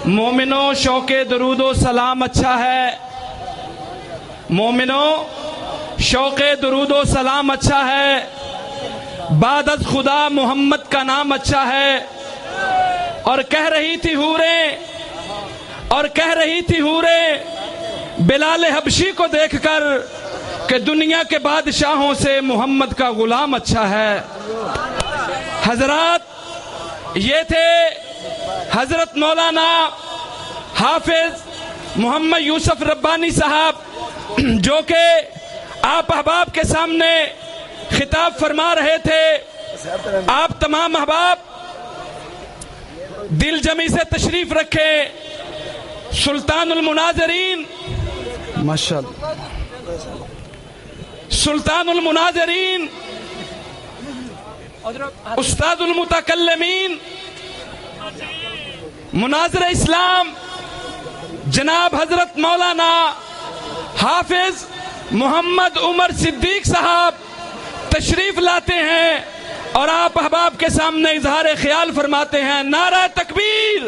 مومنو شوق درود و سلام اچھا ہے، مومنو شوق درود و سلام اچھا ہے، بعد از خدا محمد کا نام اچھا ہے۔ اور کہہ رہی تھی حوریں بلال حبشی کو دیکھ کر کہ دنیا کے بادشاہوں سے محمد کا غلام اچھا ہے۔ حضرات، یہ تھے حضرت مولانا حافظ محمد یوسف ربانی صاحب، جو کہ آپ احباب کے سامنے خطاب فرما رہے تھے۔ آپ تمام احباب دل جمی سے تشریف رکھیں۔ سلطان المناظرین، ماشاءاللہ، سلطان المناظرین، استاد المتکلمین، مناظر اسلام جناب حضرت مولانا حافظ محمد عمر صدیق صاحب تشریف لاتے ہیں اور آپ احباب کے سامنے اظہار خیال فرماتے ہیں۔ نعرہ تکبیر،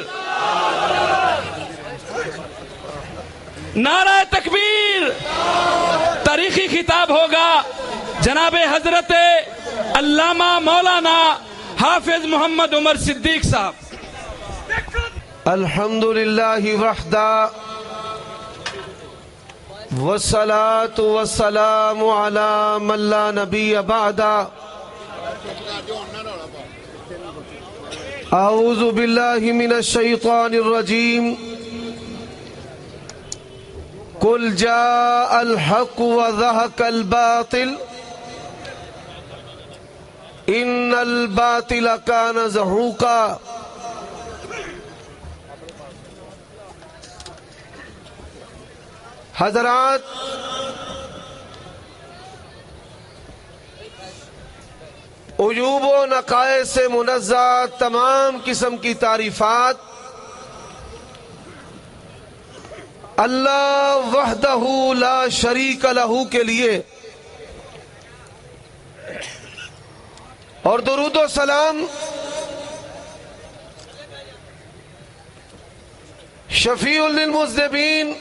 نعرہ تکبیر۔ تاریخی خطاب ہوگا جناب حضرت علامہ مولانا حافظ محمد عمر صدیق صاحب۔ الحمدللہ وحدہ والصلاة والسلام علی من لا نبی بعدہ۔ اعوذ باللہ من الشیطان الرجیم۔ قل جاء الحق وزهق الباطل ان الباطل كان زهوقا۔ حضرات، عیوب و نقائص سے منزہ تمام قسم کی تعریفات اللہ وحدہ لا شریک لہ کے لیے، اور درود و سلام شفیع للمذنبین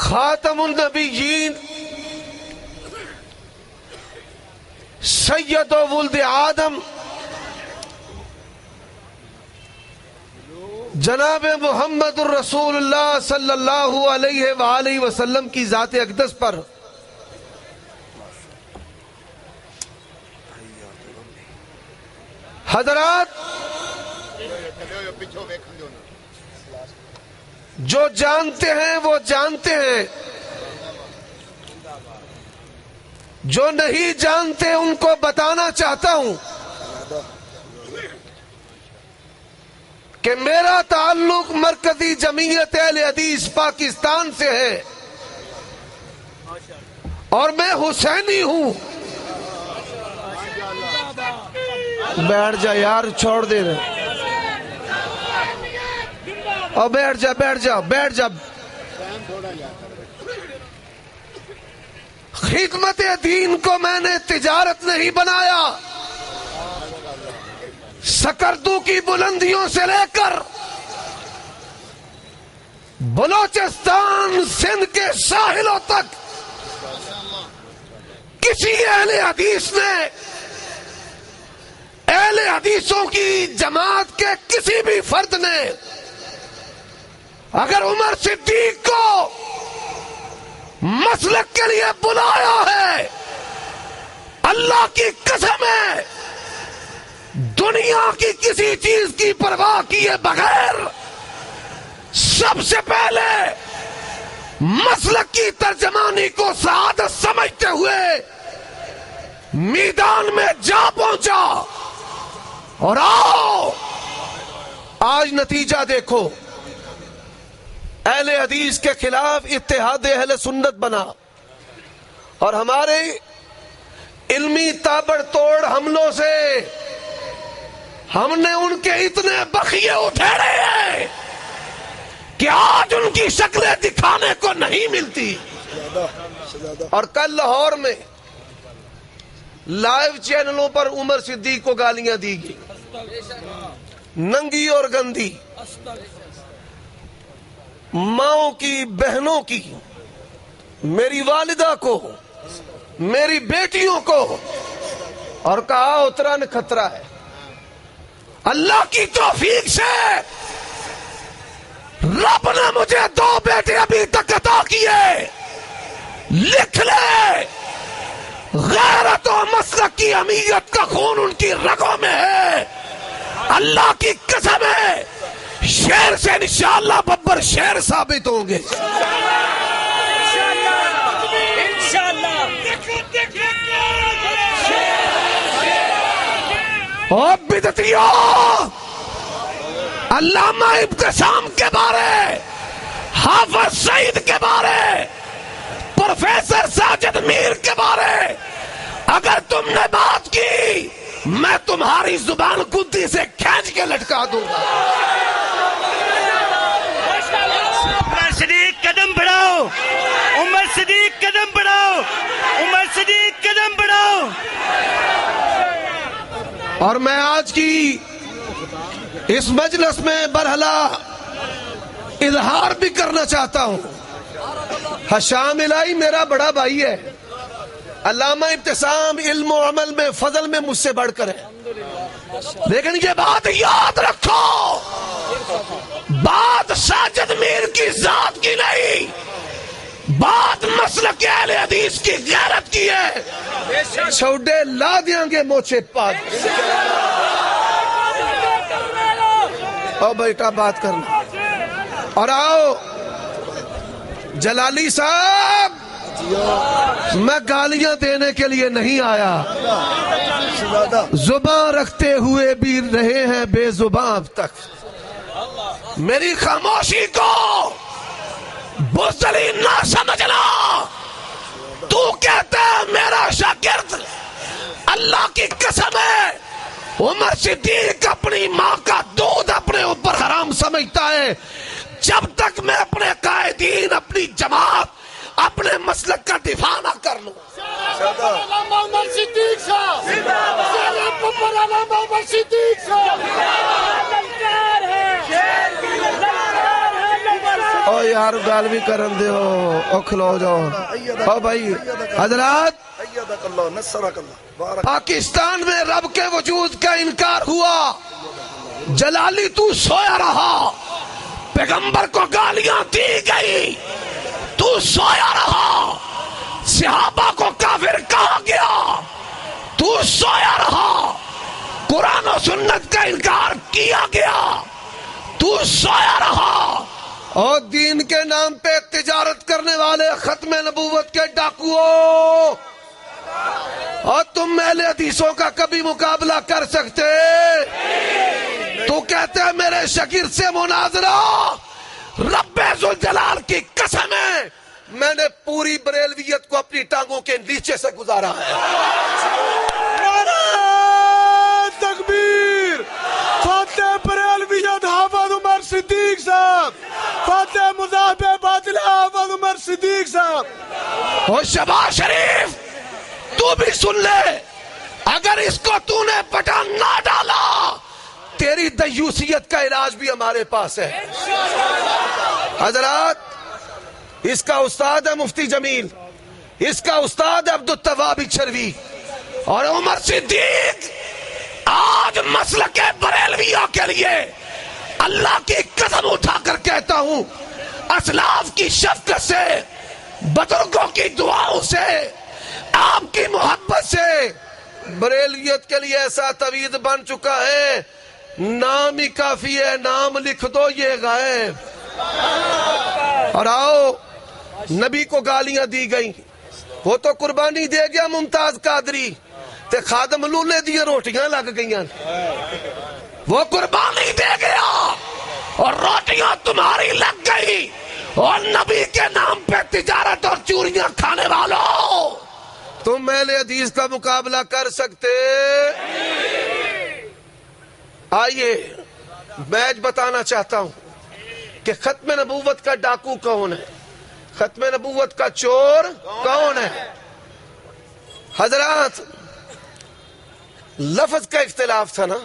خاتم النبیین سید ولد آدم جناب محمد الرسول اللہ صلی اللہ علیہ وآلہ وسلم کی ذات اقدس پر حضرات، جو جانتے ہیں وہ جانتے ہیں، جو نہیں جانتے ان کو بتانا چاہتا ہوں کہ میرا تعلق مرکزی جمعیت اہل حدیث پاکستان سے ہے اور میں حسینی ہوں۔ بیٹھ جا یار، چھوڑ دے رہے، اور بیٹھ جا بیٹھ جا بیٹھ جا۔ خدمت دین کو میں نے تجارت نہیں بنایا۔ سکردو کی بلندیوں سے لے کر بلوچستان سندھ کے ساحلوں تک کسی اہل حدیث نے، اہل حدیثوں کی جماعت کے کسی بھی فرد نے اگر عمر صدیق کو مسلک کے لیے بلایا ہے، اللہ کی قسم ہے دنیا کی کسی چیز کی پرواہ کیے بغیر سب سے پہلے مسلک کی ترجمانی کو سعادت سمجھتے ہوئے میدان میں جا پہنچا۔ اور آؤ آج نتیجہ دیکھو، اہل حدیث کے خلاف اتحاد اہل سنت بنا، اور ہمارے علمی تابڑ توڑ حملوں سے ہم نے ان کے اتنے بخیے اٹھیڑے ہیں کہ آج ان کی شکلیں دکھانے کو نہیں ملتی۔ اور کل لاہور میں لائیو چینلوں پر عمر صدیق کو گالیاں دی گئی۔ ننگی اور گندی، ماؤں کی، بہنوں کی، میری والدہ کو، میری بیٹیوں کو، اور کہا اترا نکھترا ہے۔ اللہ کی توفیق سے رب نے مجھے 2 بیٹے ابھی تک عطا کیے۔ لکھ لے، غیرت و مسلک کی اہمیت کا خون ان کی رگوں میں ہے۔ اللہ کی قسم ہے، شیر سے انشاءاللہ ببر شیر ثابت ہوں گے۔ اور بدعتیوں، علامہ ابتسام کے بارے، حافظ سعید کے بارے، پروفیسر ساجد میر کے بارے اگر تم نے بات کی، میں تمہاری زبان گدی سے کھینچ کے لٹکا دوں گا۔ عمر صدیق قدم بڑھاؤ، عمر صدیق قدم بڑھاؤ، عمر صدیق قدم بڑھاؤ۔ اور میں آج کی اس مجلس میں برحلا اظہار بھی کرنا چاہتا ہوں، حشام الہی میرا بڑا بھائی ہے، علامہ ابتسام علم و عمل میں فضل میں مجھ سے بڑھ کر ہے، لیکن یہ بات یاد رکھو، بات ساجد میر کی ذات کی نہیں، بات مسلک اہل حدیث کی غیرت کی ہے۔ چھوڑے لا دیاں گے موچے پاک۔ او بیٹا بات کرنا، اور آؤ جلالی صاحب، میں گالیاں دینے کے لیے نہیں آیا، زبان رکھتے ہوئے بھی رہے ہیں بے زبان اب تک۔ میری خاموشی کو بزدلی نہ سمجھنا، تو کہتا ہے میرا شاگرد، اللہ کی قسم ہے عمر صدیق اپنی ماں کا دودھ اپنے اوپر حرام سمجھتا ہے، جب تک میں اپنے قائدین، اپنی جماعت، اپنے مسلک کا دفاع نہ کر لوں۔ عمر صدیق صاحب، عمر صدیق صاحب، او یار گال بھی کرن دے ہو، او کھلو جاؤ۔ او بھائی حضرات، پاکستان میں رب کے وجود کا انکار ہوا، جلالی تو سویا رہا، پیغمبر کو گالیاں دی گئی، تو سویا رہا، صحابہ کو کافر کہا گیا، تو سویا رہا، قرآن و سنت کا انکار کیا گیا، تو سویا رہا، اور دین کے نام پہ تجارت کرنے والے ختم نبوت کے ڈاکوؤں، اور تم اہل حدیثوں کا کبھی مقابلہ کر سکتے؟ تو کہتے ہیں میرے شاگرد سے مناظرہ، رب ذوالجلال کی قسم ہے میں نے پوری بریلویت کو اپنی ٹانگوں کے نیچے سے گزارا ہے۔ تکبیر، فاتح بریلویت حافظ عمر صدیق صاحب، فاتح مذاہب باطل حافظ عمر صدیق صاحب۔ اور شہباز شریف تو بھی سن لے، اگر اس کو تو نے پٹا نہ ڈالا، تیری دیوسیت کا علاج بھی ہمارے پاس ہے۔ حضرات، اس کا استاد ہے مفتی جمیل، اس کا استاد ہے عبدالتواب چروی، اور عمر صدیق آج مسلک بریلویوں کے لیے اللہ کی قسم اٹھا کر کہتا ہوں، اسلاف کی شفقت سے، بزرگوں کی دعاؤں سے، آپ کی محبت سے بریلویت کے لیے ایسا توید بن چکا ہے، نام ہی کافی ہے، نام لکھ دو یہ غائب۔ اور آؤ، نبی کو گالیاں دی گئی، وہ تو قربانی دے گیا ممتاز قادری، تے خادم لولے دیا روٹیاں لگ گئیاں، وہ قربانی دے گیا اور روٹیاں تمہاری لگ گئی، اور نبی کے نام پہ تجارت اور چوریاں کھانے والوں، تم اہل حدیث کا مقابلہ کر سکتے؟ آئیے میں بتانا چاہتا ہوں کہ ختم نبوت کا ڈاکو کون ہے، ختم نبوت کا چور کون ہے؟ حضرات، لفظ کا اختلاف تھا نا،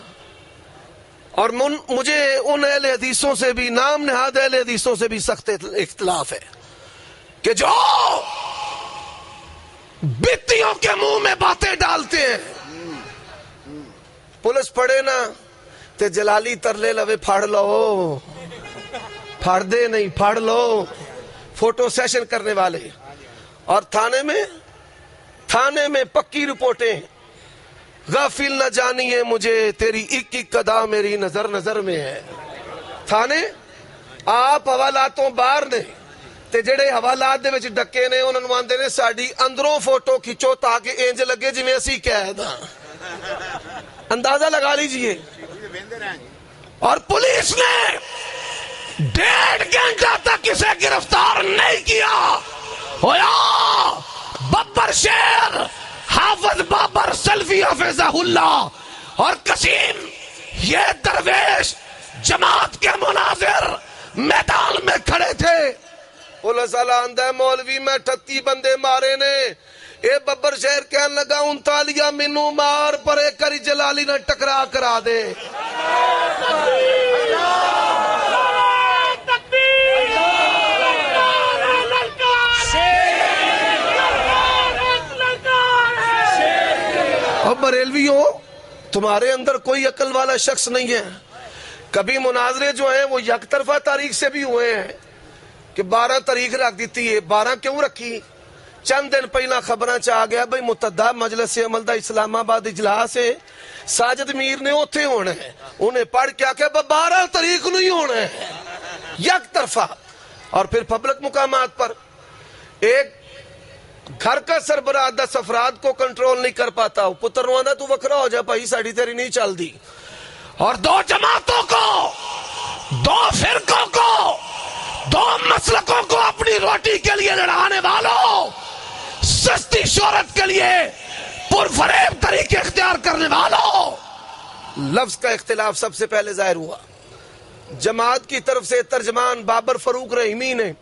اور مجھے ان اہل حدیثوں سے بھی، نام نہاد اہل حدیثوں سے بھی سخت اختلاف ہے کہ جو بتیوں کے منہ میں باتیں ڈالتے ہیں. پولیس پڑے نا تے جلالی ترلے لوے پھاڑ لو، پھاڑ دے نہیں پھاڑ لو، فوٹو سیشن کرنے والے. اور تھانے میں پکی رپورٹیں، غافل نہ جانیے مجھے تیری ایک ایک ادا میری نظر نظر میں ہے. تھانے آپ حوالاتوں باہر نے تے جڑے حوالات دے وچ ڈکے نے انہاں نوں آندے نے ساڈی اندروں فوٹو کھچو تاکہ انج لگے جویں اسی قید ہاں. اندازہ لگا لیجئے. اور پولیس نے 1.5 گھنٹہ تک اسے گرفتار نہیں کیا. ہویا ببر شیر، حافظ بابر سلفی حفظہ اللہ اور قسیم، یہ درویش جماعت کے مناظر میدان میں کھڑے تھے. پولیس والا آندہ مولوی میں 38 بندے مارے نے. اے ببر شہر کہنے لگا 39 مینوں مار پر ایک کری جلالی نہ ٹکرا کرا دے. اور بریلویوں، تمہارے اندر کوئی عقل والا شخص نہیں ہے. کبھی مناظرے جو ہیں وہ یک طرفہ تاریخ سے بھی ہوئے ہیں کہ 12 تاریخ رکھ دیتی ہے. 12 کیوں رکھی؟ چند دن پہلا خبراں چاہ گیا بھئی متحدہ مجلس عمل دا اسلام آباد اجلاس ہے، ساجد میر نے اوتھے ہونا ہے. انہیں پڑھ کیا کہ 12 تاریخ نہیں ہونا ہے، یک طرفہ. اور پھر پبلک مقامات پر ایک گھر کا سربراہ 10 افراد کو کنٹرول نہیں کر پاتا، پتر نوانا تو وکھرا ہو جا بھائی ساڑی تیری نہیں چل دی. اور 2 جماعتوں کو، 2 فرقوں کو، 2 مسلکوں کو اپنی روٹی کے لیے لڑانے والوں، سستی شہرت کے لیے پرفریب طریقے اختیار کرنے والوں، لفظ کا اختلاف سب سے پہلے ظاہر ہوا. جماعت کی طرف سے ترجمان بابر فاروق رحیمی نے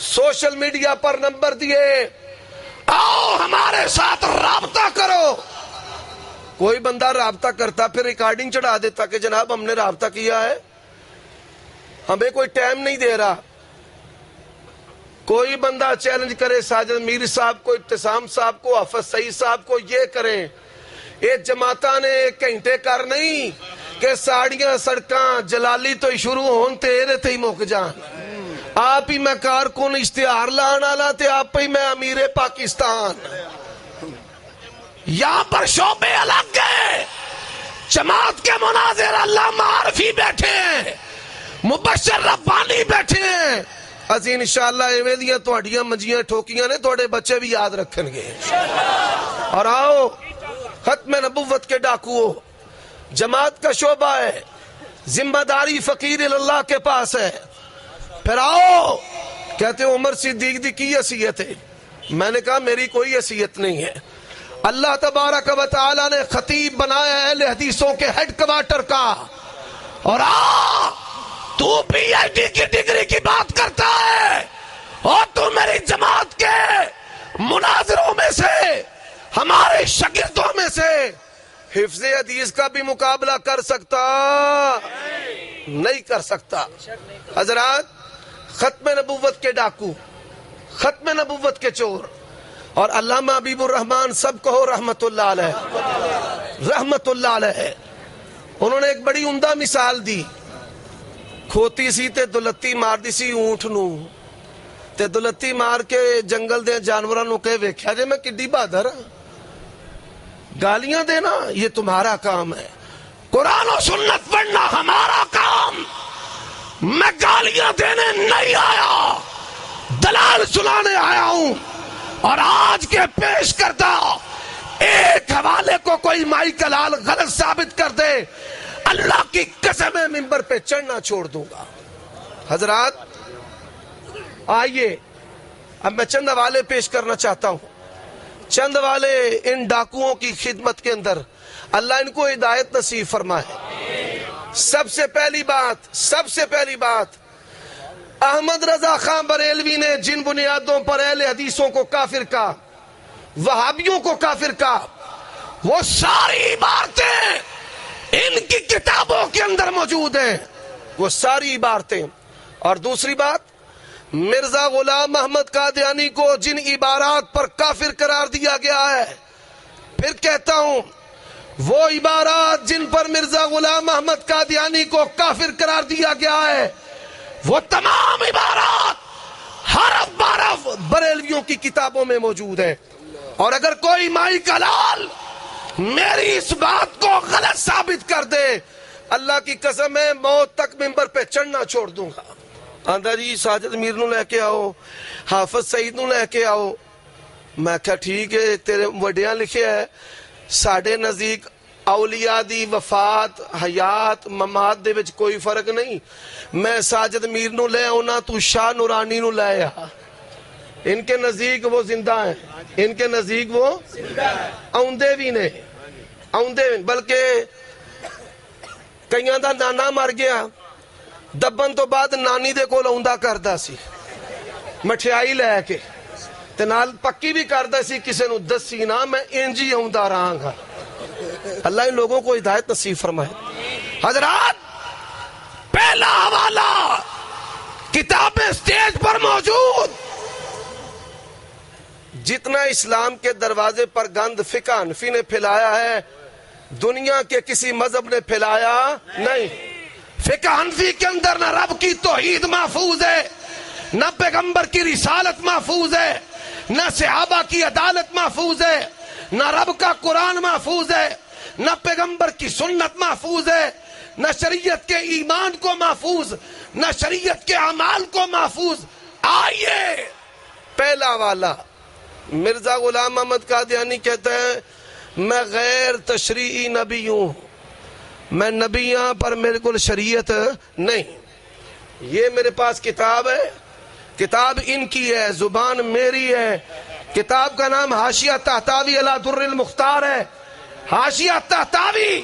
سوشل میڈیا پر نمبر دیے، آؤ ہمارے ساتھ رابطہ کرو. کوئی بندہ رابطہ کرتا پھر ریکارڈنگ چڑھا دیتا کہ جناب ہم نے رابطہ کیا ہے، ہمیں کوئی ٹائم نہیں دے رہا. کوئی بندہ چیلنج کرے ساجد میر صاحب کو، ابتسام صاحب کو، حافظ سعید صاحب کو، یہ کریں. ایک جماعتہ نے 1 گھنٹے کر نہیں کہ ساڑیاں سڑکاں جلالی تو شروع ہون تیرے تھے ہی موک جان. آپ ہی میں کارکن اشتہار لان آلا تے آپ ہی میں امیر پاکستان. یہاں پر شعبے الگ گئے. جماعت کے مناظر علامہ عارفی بیٹھے ہیں، مبشر ربانی بیٹھے ہیں. اسی انشاءاللہ ایویلیاں توڑیاں منجیاں ٹھوکیاں نے توڑے بچے بھی یاد رکھن گے. اور آؤ ختم نبوت کے ڈاکوؤ، جماعت کا شعبہ ہے، ذمہ داری فقیر اللہ کے پاس ہے. پھر آؤ کہتے ہیں عمر صدیق دی کی حیثیت ہے. میں نے کہا میری کوئی حیثیت نہیں ہے. اللہ تبارک و تعالی نے خطیب بنایا ہے اہل حدیثوں کے ہیڈ کوارٹر کا. اور تو پی ایچ ڈی کی ڈگری کی بات کرتا ہے اور تو میری جماعت کے مناظروں میں سے، ہمارے شاگردوں میں سے حفظ حدیث کا بھی مقابلہ کر سکتا؟ نہیں کر سکتا. حضرات، ختم نبوت کے ڈاکو، ختم نبوت کے چور، اور علامہ حبیب الرحمن سب کہو رحمت اللہ علیہ، رحمت اللہ علیہ. انہوں نے ایک بڑی عمدہ مثال دی. کھوتی سی تے دلتی مار دی سی اونٹ نو، تے دلتی مار کے جنگل دے جانوراں نو کہے ویکھیا جے میں کڈی بہادر ہاں. گالیاں دینا یہ تمہارا کام ہے، قرآن و سنت پڑھنا ہمارا کام. میں گالیاں دینے نہیں آیا، دلال سنانے آیا ہوں. اور آج کے پیش کردہ ایک حوالے کو کوئی مائی کلال غلط ثابت کر دے، اللہ کی قسم منبر پہ چڑھنا چھوڑ دوں گا. حضرات آئیے اب میں چند حوالے پیش کرنا چاہتا ہوں. چند حوالے ان ڈاکوؤں کی خدمت کے اندر، اللہ ان کو ہدایت نصیب فرمائے. سب سے پہلی بات احمد رضا خان بریلوی نے جن بنیادوں پر اہل حدیثوں کو کافر کہا، وہابیوں کو کافر کہا، وہ ساری عبارتیں ان کی کتابوں کے اندر موجود ہیں وہ ساری عبارتیں. اور دوسری بات، مرزا غلام محمد قادیانی کو جن عبارات پر کافر قرار دیا گیا ہے، پھر کہتا ہوں وہ عبارات جن پر مرزا غلام محمد قادیانی کو کافر قرار دیا گیا ہے، وہ تمام عبارات حرف بارف بریلویوں کی کتابوں میں موجود ہیں. اور اگر کوئی مائی کا لال میری اس بات کو غلط ثابت کر دے، اللہ کی قسم ہے موت تک ممبر پہ چڑھنا چھوڑ دوں گا. آندھا جی ساجد میر نو لے کے آؤ، حافظ سعید نو لے کے آؤ. میں کہا ٹھیک ہے، تیرے وڈیاں لکھے ہے ساڑھے نزدیک اولیاء دی وفات حیات ممات دے وچ کوئی فرق نہیں. میں ساجد میر نو لے آؤنا، تو شاہ نورانی نو لے آ. ان کے نزدیک وہ زندہ ہیں، ان کے نزدیک وہ آؤندے بھی نے، آؤندے بھی. بلکہ کئیاں دا نانا مر گیا، دبن تو بعد نانی دے کول آؤندا کردا سی مٹھیائی لے کے، تے نال پکی بھی کردا سی کسے نو دسی نہ میں انجی آؤندا رہاں گا. اللہ ان لوگوں کو ہدایت نصیب فرمائے. حضرات، پہلا حوالہ کتاب اسٹیج پر موجود. جتنا اسلام کے دروازے پر گند فقہ حنفی نے پھیلایا ہے، دنیا کے کسی مذہب نے پھیلایا نہیں. فقہ حنفی کے اندر نہ رب کی توحید محفوظ ہے، نہ پیغمبر کی رسالت محفوظ ہے، نہ صحابہ کی عدالت محفوظ ہے، نہ رب کا قرآن محفوظ ہے، نہ پیغمبر کی سنت محفوظ ہے، نہ شریعت کے ایمان کو محفوظ، نہ شریعت کے اعمال کو محفوظ. آئیے پہلا والا مرزا غلام محمد قادیانی کہتا ہے میں غیر تشریعی نبی ہوں، میں نبی ہاں پر میرے کو شریعت نہیں. یہ میرے پاس کتاب ہے، کتاب ان کی ہے، زبان میری ہے. کتاب کا نام حاشیہ طحطاوی علی در المختار ہے. حاشیہ طحطاوی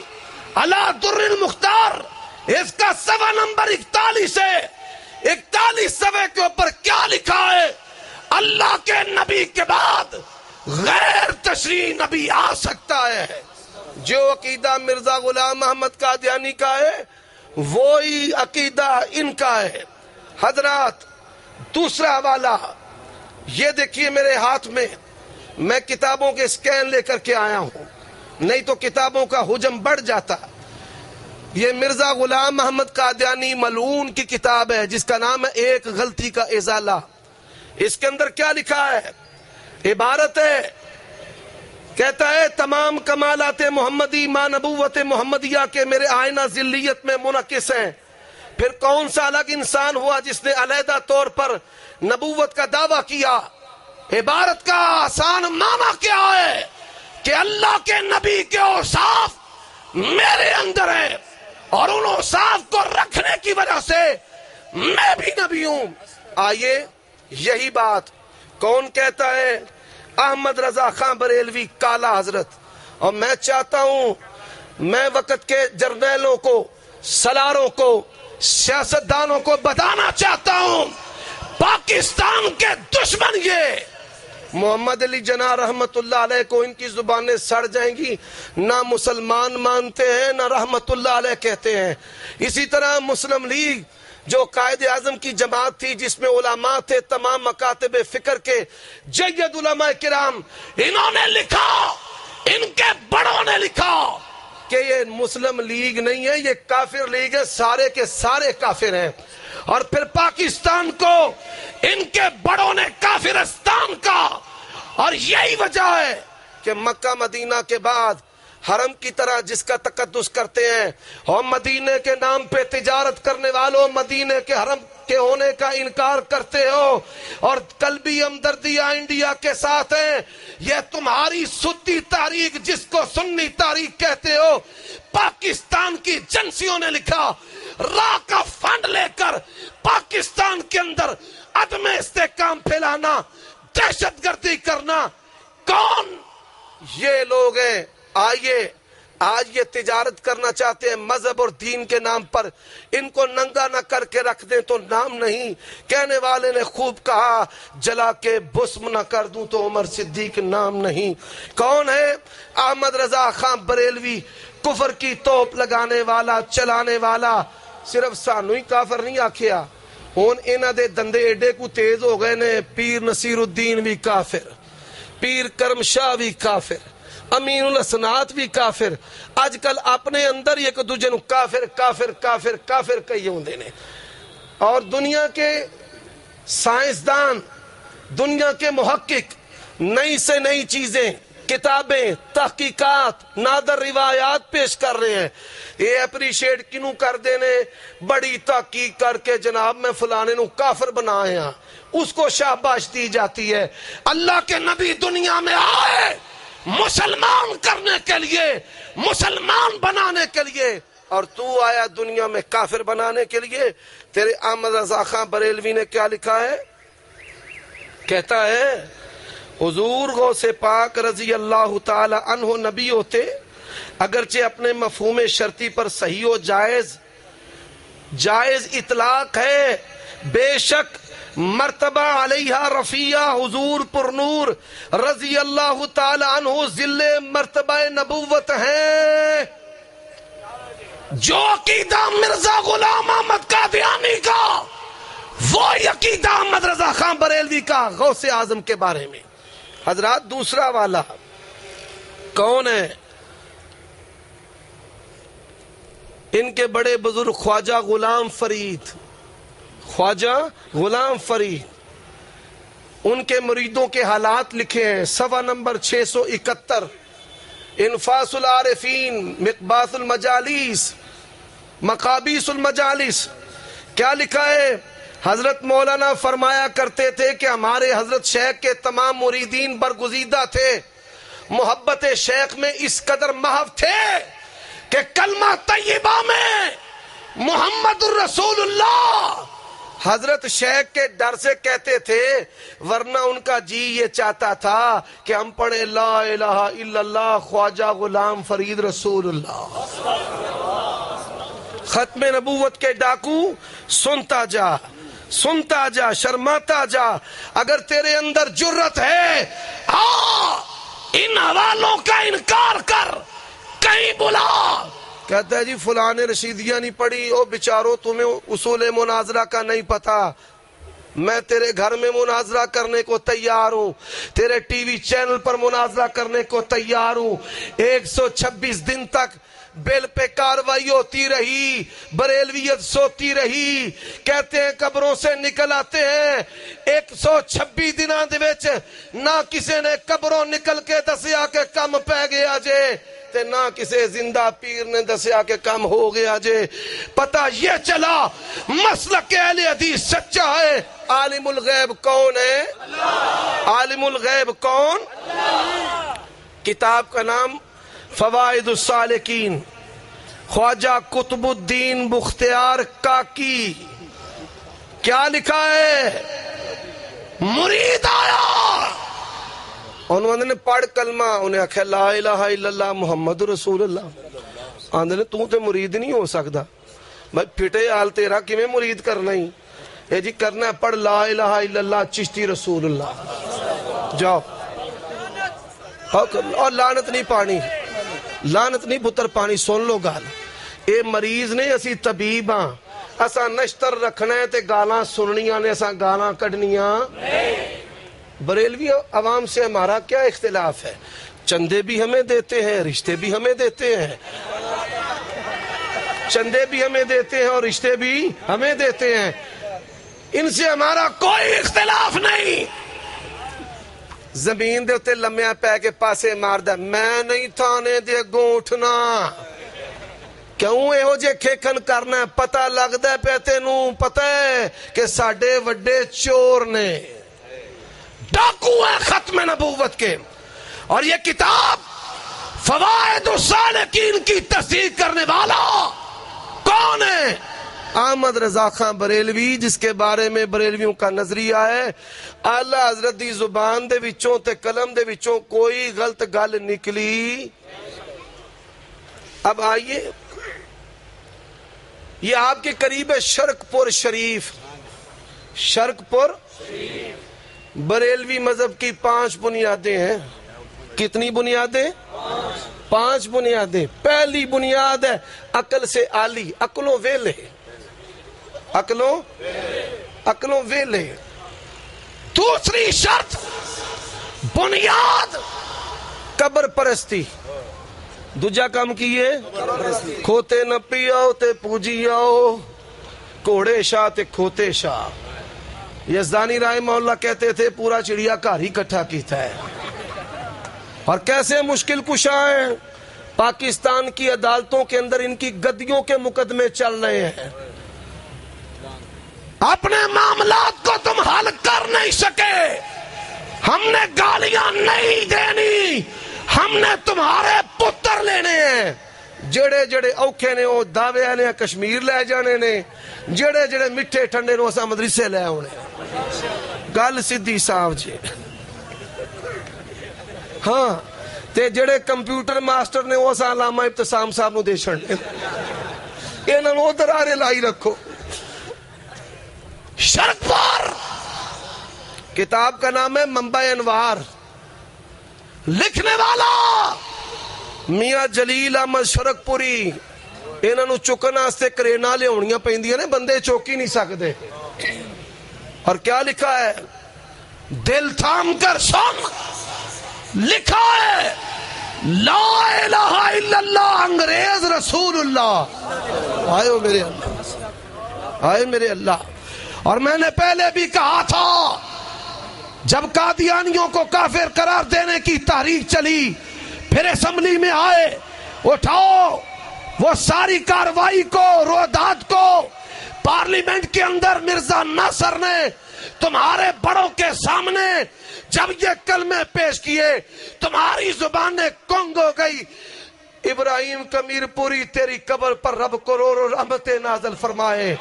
علی در المختار، اس کا صفحہ نمبر 41 ہے. 41 صفحے کے اوپر کیا لکھا ہے؟ اللہ کے نبی کے بعد غیر تشریعی نبی آ سکتا ہے. جو عقیدہ مرزا غلام محمد قادیانی کا ہے وہی عقیدہ ان کا ہے. حضرات، دوسرا حوالہ یہ دیکھیے میرے ہاتھ میں، میں کتابوں کے سکین لے کر کے آیا ہوں، نہیں تو کتابوں کا حجم بڑھ جاتا. یہ مرزا غلام محمد قادیانی ملعون کی کتاب ہے جس کا نام ہے ایک غلطی کا ازالہ. اس کے اندر کیا لکھا ہے؟ عبارت ہے، کہتا ہے تمام کمالات محمدی ماں نبوت محمدیہ کے میرے آئینہ ذلیت میں منعکس ہیں. پھر کون سا الگ انسان ہوا جس نے علیحدہ طور پر نبوت کا دعویٰ کیا؟ عبارت کا آسان معنی کیا ہے کہ اللہ کے نبی کے اوصاف میرے اندر ہے اور ان اوصاف کو رکھنے کی وجہ سے میں بھی نبی ہوں. آئیے یہی بات کون کہتا ہے؟ احمد رضا خان بریلوی کالا حضرت. اور میں چاہتا ہوں میں وقت کے جرنیلوں کو، سلاروں کو، سیاستدانوں کو بتانا چاہتا ہوں، پاکستان کے دشمن یہ محمد علی جناح رحمت اللہ علیہ کو ان کی زبانیں سڑ جائیں گی، نہ مسلمان مانتے ہیں نہ رحمت اللہ علیہ کہتے ہیں. اسی طرح مسلم لیگ جو قائد اعظم کی جماعت تھی جس میں علماء تھے تمام مکاتب فکر کے جید علماء کرام، انہوں نے لکھا، ان کے بڑوں نے لکھا کہ یہ مسلم لیگ نہیں ہے، یہ کافر لیگ ہے، سارے کے سارے کافر ہیں. اور پھر پاکستان کو ان کے بڑوں نے کافرستان کا. اور یہی وجہ ہے کہ مکہ مدینہ کے بعد حرم کی طرح جس کا تقدس کرتے ہیں، اور مدینے کے نام پہ تجارت کرنے والوں مدینے کے حرم کے ہونے کا انکار کرتے ہو اور قلبی ہمدردیہ انڈیا کے ساتھ ہیں. یہ تمہاری سنی تاریخ جس کو سنی تاریخ کہتے ہو، پاکستان کی ایجنسیوں نے لکھا، راہ کا فنڈ لے کر پاکستان کے اندر عدم استحکام پھیلانا، دہشت گردی کرنا. کون یہ لوگ ہیں؟ آئیے آج یہ تجارت کرنا چاہتے ہیں مذہب اور دین کے نام پر، ان کو ننگا نہ کر کے رکھ دیں تو نام نہیں. کہنے والے نے خوب کہا، جلا کے بسم نہ کر دوں تو عمر صدیق نام نہیں. کون ہے؟ احمد رضا خان بریلوی کفر کی توپ لگانے والا چلانے والا صرف سانو ہی کافر نہیں آکھیا ہون انہاں دے دندے ایڈے کو تیز ہو گئے نے پیر نصیر الدین بھی کافر پیر کرم شاہ بھی کافر امین الحسنات بھی کافر آج کل اپنے اندر ایک دوجے نو کافر کافر کافر کافر کہی ہوندے نے اور دنیا کے سائنسدان دنیا کے محقق نئی سے نئی چیزیں کتابیں تحقیقات نادر روایات پیش کر رہے ہیں یہ اپریشیٹ کنوں کر دینے بڑی تحقیق کر کے جناب میں فلانے نو کافر بنائے ہیں اس کو شاباش دی جاتی ہے اللہ کے نبی دنیا میں آئے مسلمان کرنے کے لیے مسلمان بنانے کے لیے اور تو آیا دنیا میں کافر بنانے کے لیے تیرے احمد رضا خان بریلوی نے کیا لکھا ہے کہتا ہے حضور غوث پاک رضی اللہ تعالی عنہ نبی ہوتے اگرچہ اپنے مفہوم شرطی پر صحیح و جائز اطلاق ہے بے شک مرتبہ علیہ رفیہ حضور پر نور رضی اللہ تعالی عنہ ذل مرتبہ نبوت ہے جو عقیدہ مرزا غلام احمد قادیانی کا وہ عقیدہ احمد رضا خان بریلوی کا غوث اعظم کے بارے میں حضرات دوسرا والا کون ہے ان کے بڑے بزرگ خواجہ غلام فرید ان کے مریدوں کے حالات لکھے ہیں صفحہ نمبر 671 انفاس العارفین مقباس المجالس مقابیس المجالس کیا لکھا ہے حضرت مولانا فرمایا کرتے تھے کہ ہمارے حضرت شیخ کے تمام مریدین برگزیدہ تھے محبت شیخ میں اس قدر محو تھے کہ کلمہ طیبہ میں محمد الرسول اللہ حضرت شیخ کے ڈر سے کہتے تھے ورنہ ان کا جی یہ چاہتا تھا کہ ہم پڑھیں لا الہ الا اللہ خواجہ غلام فرید رسول اللہ ختم نبوت کے ڈاکو سنتا جا شرماتا جا اگر تیرے اندر جرت ہے ان حوالوں کا انکار کر کہیں بلا کہتا ہے جی فلاں نے رشیدیاں نہیں پڑھی او بیچارو تمہیں اصول مناظرہ کا نہیں پتا میں تیرے گھر میں مناظرہ کرنے کو تیار ہوں تیرے ٹی وی چینل پر مناظرہ کرنے کو تیار ہوں 126 دن تک بل پہ کاروائی ہوتی رہی بریلویت سوتی رہی کہتے ہیں قبروں سے نکل آتے ہیں 126 دنوں دے وچ نہ کسی نے قبروں نکل کے دسیا کہ کم پہ گیا جے تے نہ کسی زندہ پیر نے دسیا کہ کم ہو گیا جے پتہ یہ چلا مسلک اہل حدیث سچا ہے عالم الغیب کون ہے عالم الغیب کون کتاب کا نام فوائد السالکین خواجہ قطب الدین بختیار کاکی کیا لکھا ہے مرید آیا انہوں نے پڑھ کلمہ انہیں آکھا لا الہ الا اللہ محمد رسول اللہ آندھے نے تو تے مرید نہیں ہو سکتا بھائی پھٹے آل تیرا کی میں مرید کرنا ہی اے جی کرنا ہے پڑھ لا الہ الا اللہ چشتی رسول اللہ جاؤ اور لعنت نہیں پانی لعنت نہیں پتر پانی سن لو گال اے مریض نے اسی طبیب ہاں اسا نشتر رکھنا ہے تے گالاں سننیاں نے اسا گالاں کڑنیاں بریلوی عوام سے ہمارا کیا اختلاف ہے چندے بھی ہمیں دیتے ہیں رشتے بھی ہمیں دیتے ہیں چندے بھی ہمیں دیتے ہیں اور رشتے بھی ہمیں دیتے ہیں ان سے ہمارا کوئی اختلاف نہیں زمین دے اتے لمحہ پہ کے پاسے مار دا میں نہیں تھانے دے گوں اٹھنا کیوں اے ہو جے کھیکن کرنا ہے پتہ لگ دے پیتے نو پتہ ہے کہ ساڑے وڈے چور نے ڈاکو ہے ختم نبوت کے اور یہ کتاب فوائد السالکین کی تصدیق کرنے والا کون ہے احمد رضا خان بریلوی جس کے بارے میں بریلویوں کا نظریہ ہے اعلی حضرت دی زبان دے وچوں تے قلم دے وچوں کوئی غلط گل نکلی اب آئیے یہ آپ کے قریب ہے شرک پور شریف شرک پور بریلوی مذہب کی 5 بنیادیں ہیں کتنی بنیادیں 5 بنیادیں. پہلی بنیاد ہے عقل سے عالی, عقلوں ویلے, عقلوں ویلے. دوسری شرط بنیاد قبر پرستی. دوجا کام کیے کھوتے نہ پیاؤ تے پوجی آؤ, کوڑے شاہ تے کھوتے شاہ. یزدانی رحمہ اللہ کہتے تھے پورا چڑیا گھر ہی اکٹھا کیتا ہے. اور کیسے مشکل کشا ہیں. پاکستان کی عدالتوں کے اندر ان کی گدیوں کے مقدمے چل رہے ہیں. اپنے معاملات کو تم حل کر نہیں سکے. ہم نے گالیاں نہیں دینی, ہم نے تمہارے پتر لینے ہیں. جڑے جڑے اوکھے نے وہ دعوے نے کشمیر لے جانے نے, جڑے جڑے مٹھے ٹھنڈے نے اسا مدرسے لے آنے. گل سیدھی صاف جی. ہاں تے جڑے کمپیوٹر ماسٹر نے اسا علامہ ابتسام صاحب نو دے چھڑنے. انہاں نو ادھر آرے لائی رکھو. شرکپور کتاب کا نام ہے منبع انوار. لکھنے والا میاں جلیل احمد شرکپوری. انہاں نو چکن واسطے کرینا لیاونیاں پیندیاں نے, بندے چوک ہی نہیں سکدے. اور کیا لکھا ہے, دل تھام کر سن. لکھا ہے لا الہ الا اللہ انگریز رسول اللہ. آئے میرے اللہ, آئے میرے اللہ. اور میں نے پہلے بھی کہا تھا جب قادیانیوں کو کافر قرار دینے کی تحریک چلی, پھر اسمبلی میں آئے, اٹھاؤ وہ ساری کاروائی کو, رویداد کو. پارلیمنٹ کے اندر مرزا ناصر نے تمہارے بڑوں کے سامنے جب یہ کلمے پیش کیے, تمہاری زبانیں کنگ ہو گئی. ابراہیم کمیر پوری تیری قبر پر رب کروڑوں رحمتیں نازل فرمائے.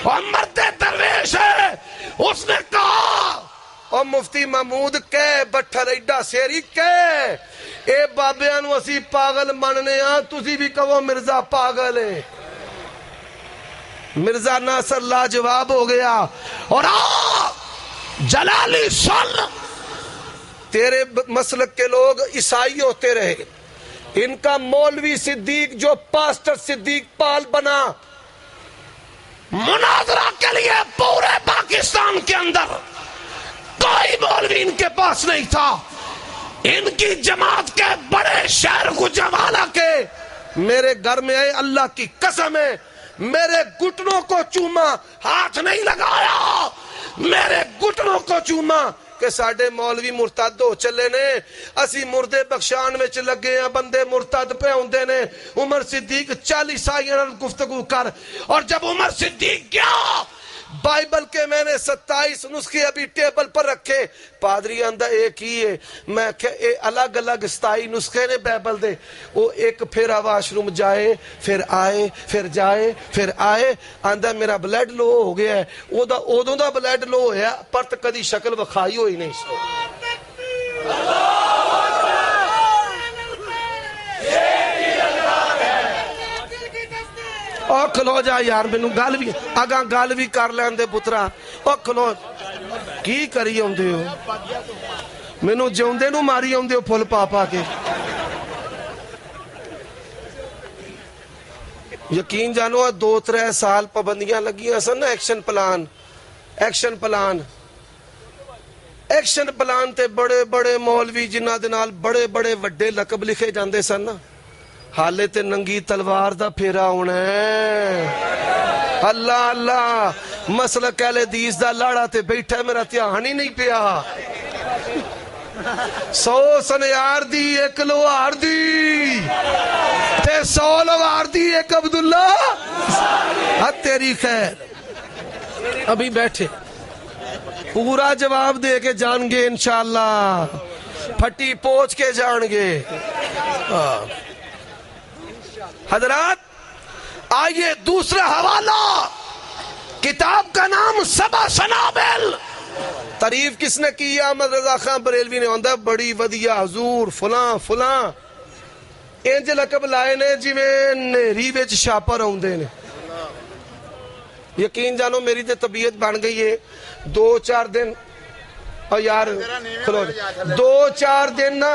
اور مرد درویش ہے, اس نے کہا اور مفتی محمود کہے بٹھر ایڈا سیری کہے اے بابیاں نو اسی پاگل مننے ہاں, تسی بھی کہو مرزا پاگل ہے. مرزا ناصر لاجواب ہو گیا. اور جلالی سن, تیرے مسلک کے لوگ عیسائی ہوتے رہے. ان کا مولوی صدیق جو پاسٹر صدیق پال بنا, مناظرہ کے لیے پورے پاکستان کے اندر کوئی مولوی ان کے پاس نہیں تھا. ان کی جماعت کے بڑے شہر گجرانوالہ کے میرے گھر میں آئے, اللہ کی قسم ہے میرے گھٹنوں کو چوما, ہاتھ نہیں لگایا, میرے گھٹنوں کو چوما کہ ساڑھے مولوی مرتد ہو چلے نے, اسی مردے بخشان میں لگے ہیں, بندے مرتد پہ ہوندے نے. عمر صدیق 40 آئیاں گفتگو کر. اور جب عمر صدیق گیا, بائبل کے میں نے 27 نسخے ابھی ٹیبل پر رکھے. پادری آندہ ایک ہی ہے. میں کہ الگ الگ 27 نسخے نے بائبل دے. وہ ایک پھر واش روم جائے, پھر آئے, پھر جائے, پھر آئے. آندہ میرا بلڈ لو ہو گیا ہے. اودوں دا بلڈ لو ہویا پر تو کدی شکل وکھائی ہوئی نہیں سو. او کھلو جا یار, مینوں گل بھی اگاں گل بھی کر لین دے پترا. او کھلو, کی کری اوندے ہو, مینوں جیوندے نو ماری اوندے ہو پھل پا پا کے. یقین جانو 2-3 سال پابندیاں لگیاں سن نا. ایکشن پلان تے بڑے بڑے مولوی جنہاں دے نال بڑے بڑے وڈے لقب لکھے جاندے سن نا, حالے تے ننگی تلوار دا پھیرا ہونا ہے. اللہ اللہ, مسلک اہل حدیث دا لاڑا تے بیٹھا ہے, میرا دھیان ہی نہیں پیا. 100 سنیار دی, 1 لوہار دی, تے 100 لوہار دی, 1 عبداللہ. حد تیری خیر. ابھی بیٹھے پورا جواب دے کے جان گے انشاءاللہ, پھٹی پوچھ کے جان گے. حضرات آئیے دوسرا حوالہ, کتاب کا نام 7 سنابل. تعریف کس نے کی؟ احمد رضا خان بریلوی نے. ہوندہ بڑی ودیا حضور فلاں فلاں, انج لقب لائے نے جی میں نیری وچ شاپر ہوندے نے. یقین جانو میری تے طبیعت بن گئی ہے. 2-4 دن, اور یار کھلو, 2-4 دن نا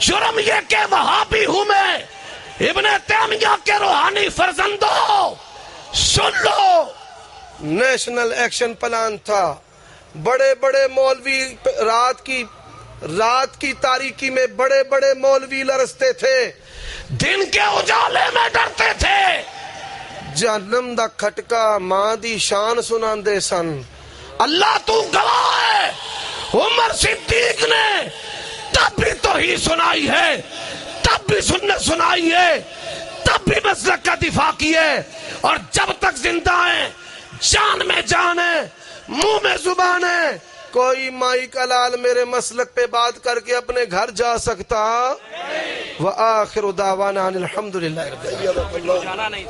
جرم یہ کہ وہابی ہوں میں ابن تیمیہ کے روحانی فرزندوں سن لو. نیشنل ایکشن پلان تھا. بڑے بڑے مولوی رات کی تاریکی میں بڑے بڑے مولوی لرزتے تھے, دن کے اجالے میں ڈرتے تھے. جہنم دا کھٹکا ماں دی شان سناندے سن. اللہ تو گواہ ہے, عمر صدیق نے تب بھی توحید سنائی ہے, تب بھی سنت سنائی ہے, تب بھی مسلک کا دفاع کی ہے, اور جب تک زندہ ہیں جان میں جان ہے, منہ میں زبان ہے. کوئی مائی کا لال میرے مسلک پہ بات کر کے اپنے گھر جا سکتا؟ وآخر دعوانا الحمدللہ رب العالمین.